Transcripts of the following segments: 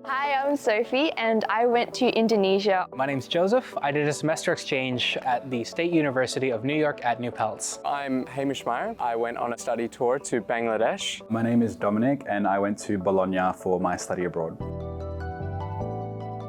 Hi, I'm Sophie and I went to Indonesia. My name's Joseph. I did a semester exchange at the State University of New York at New Paltz. I'm Hamish. I went on a study tour to Bangladesh. My name is Domenic and I went to Bologna for my study abroad.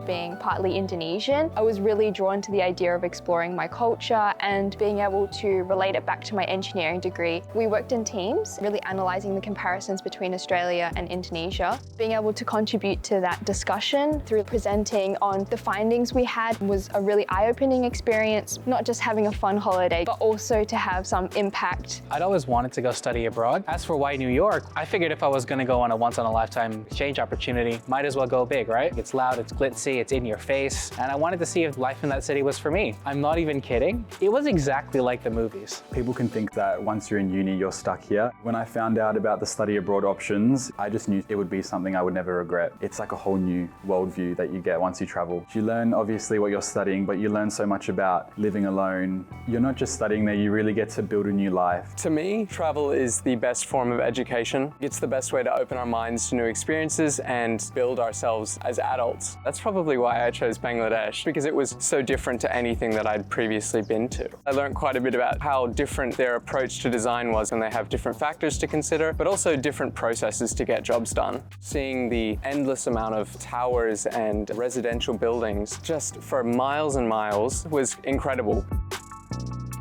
Being partly Indonesian, I was really drawn to the idea of exploring my culture and being able to relate it back to my engineering degree. We worked in teams, really analysing the comparisons between Australia and Indonesia. Being able to contribute to that discussion through presenting on the findings we had was a really eye-opening experience, not just having a fun holiday, but also to have some impact. I'd always wanted to go study abroad. As for why New York, I figured if I was going to go on a once-in-a-lifetime exchange opportunity, might as well go big, right? It's loud, it's glitzy, it's in your face, and I wanted to see if life in that city was for me. I'm not even kidding. It was exactly like the movies. People can think that once you're in uni, you're stuck here. When I found out about the study abroad options, I just knew it would be something I would never regret. It's like a whole new worldview that you get once you travel. You learn obviously what you're studying, but you learn so much about living alone. You're not just studying there, you really get to build a new life. To me, travel is the best form of education. It's the best way to open our minds to new experiences and build ourselves as adults. That's probably why I chose Bangladesh, because it was so different to anything that I'd previously been to. I learned quite a bit about how different their approach to design was, and they have different factors to consider, but also different processes to get jobs done. Seeing the endless amount of towers and residential buildings just for miles and miles was incredible.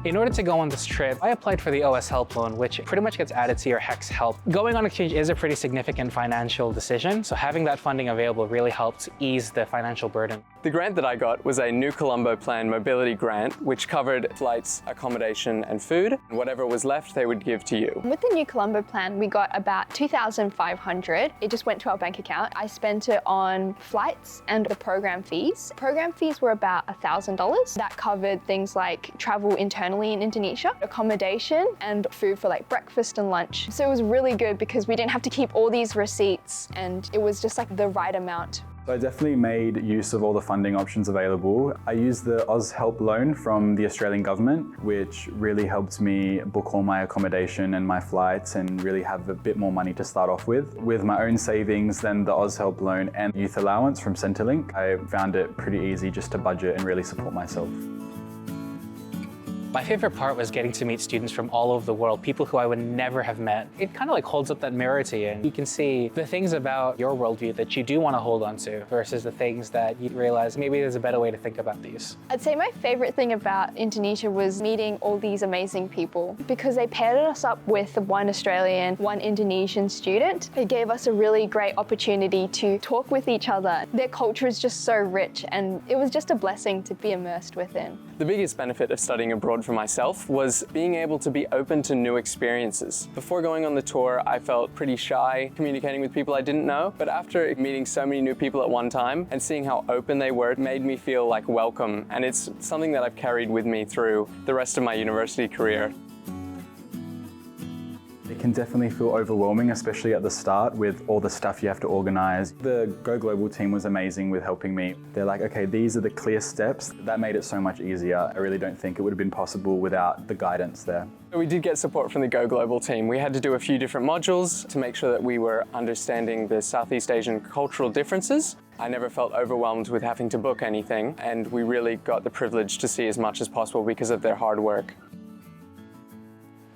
In order to go on this trip, I applied for the OS Help Loan, which pretty much gets added to your HEX Help. Going on exchange is a pretty significant financial decision, so having that funding available really helped ease the financial burden. The grant that I got was a New Colombo Plan mobility grant, which covered flights, accommodation, and food. Whatever was left, they would give to you. With the New Colombo Plan, we got about $2,500. It just went to our bank account. I spent it on flights and the program fees. Program fees were about $1,000. That covered things like travel internally in Indonesia, accommodation, and food for like breakfast and lunch. So it was really good because we didn't have to keep all these receipts, and it was just like the right amount. So I definitely made use of all the funding options available. I used the Oz Help Loan from the Australian government, which really helped me book all my accommodation and my flights and really have a bit more money to start off with. With my own savings, then the Oz Help Loan and youth allowance from Centrelink, I found it pretty easy just to budget and really support myself. My favorite part was getting to meet students from all over the world, people who I would never have met. It kind of like holds up that mirror to you, and you can see the things about your worldview that you do want to hold on to versus the things that you realize maybe there's a better way to think about these. I'd say my favorite thing about Indonesia was meeting all these amazing people because they paired us up with one Australian, one Indonesian student. It gave us a really great opportunity to talk with each other. Their culture is just so rich, and it was just a blessing to be immersed within. The biggest benefit of studying abroad for myself was being able to be open to new experiences. Before going on the tour, I felt pretty shy communicating with people I didn't know, but after meeting so many new people at one time and seeing how open they were, it made me feel like welcome, and it's something that I've carried with me through the rest of my university career. It can definitely feel overwhelming, especially at the start with all the stuff you have to organize. The Go Global team was amazing with helping me. They're like, okay, these are the clear steps. That made it so much easier. I really don't think it would have been possible without the guidance there. We did get support from the Go Global team. We had to do a few different modules to make sure that we were understanding the Southeast Asian cultural differences. I never felt overwhelmed with having to book anything, and we really got the privilege to see as much as possible because of their hard work.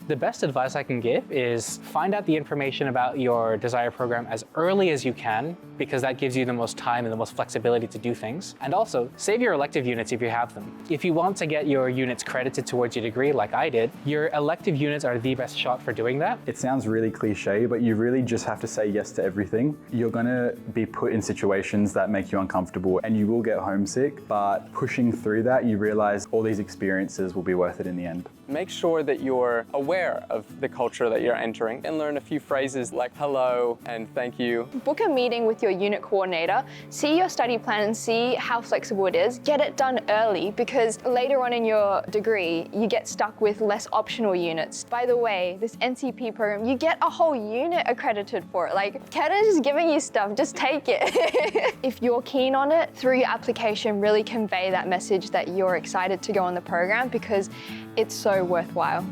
The best advice I can give is find out the information about your desired program as early as you can, because that gives you the most time and the most flexibility to do things. And also, save your elective units if you have them. If you want to get your units credited towards your degree, like I did, your elective units are the best shot for doing that. It sounds really cliche, but you really just have to say yes to everything. You're gonna be put in situations that make you uncomfortable and you will get homesick, but pushing through that, you realize all these experiences will be worth it in the end. Make sure that you're aware of the culture that you're entering and learn a few phrases like hello and thank you. Book a meeting with your unit coordinator, see your study plan and see how flexible it is. Get it done early because later on in your degree, you get stuck with less optional units. By the way, this NCP program, you get a whole unit accredited for it. Like, Kata's just giving you stuff, just take it. If you're keen on it, through your application, really convey that message that you're excited to go on the program because it's so worthwhile.